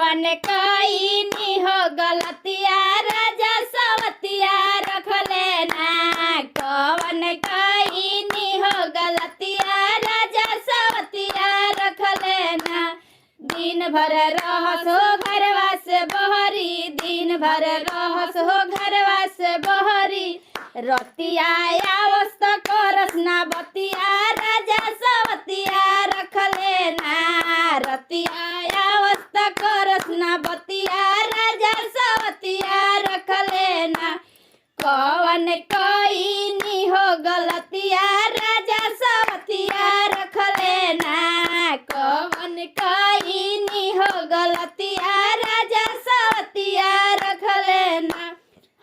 कवन कईनी हो गलतिया राजा सवतिया रख लेना। कवन कईनी हो गलतिया राजा सवतिया रख लेना। दिन भर रहसो घरवा से बहरी, दिन भर रहसो घरवा से बहरी। रतिया आवस्त करस ना बतिया राजा सवतिया रख लेना। रतिया आवस्त करस ना बतिया राजा सवतिया रख लेना। कवन कईनी हो गलतिया राजा सवतिया रख लेना। कवन कईनी हो गलतिया राजा सवतिया रख लेना।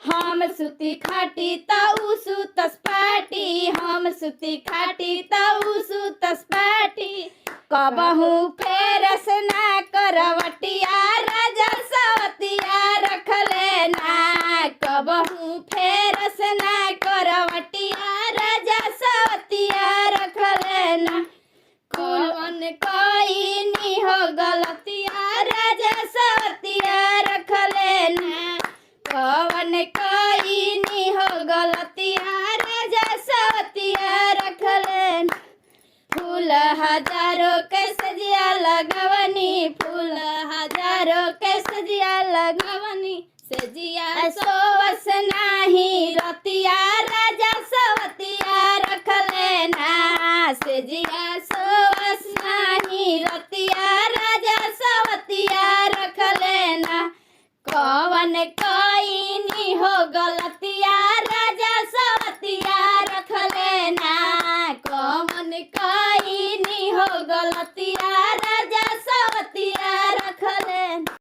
हम सुती खाटी ताऊ सुतस पाटी, हम सुती खाटी ताऊ सुतस पाटी। कबहू फेरस ना करवटिया राजा सवतिया रख लेना। कबहू फेरस ना करवटिया राजा सवतिया रख लेना। कवन कईनी हो गलतिया राजा सवतिया रख लेना। कवन कईनी हो गलतिया राजा सवतिया रख लेना। फूल हजारों के सजिया लगवनी, फूल हजारों के सजिया लगवनी। सजिया सोवस नाही रतिया राजा सवतिया रख लेना। सजिया सोवस नाही रतिया राजा सवतिया रख लेना। कवन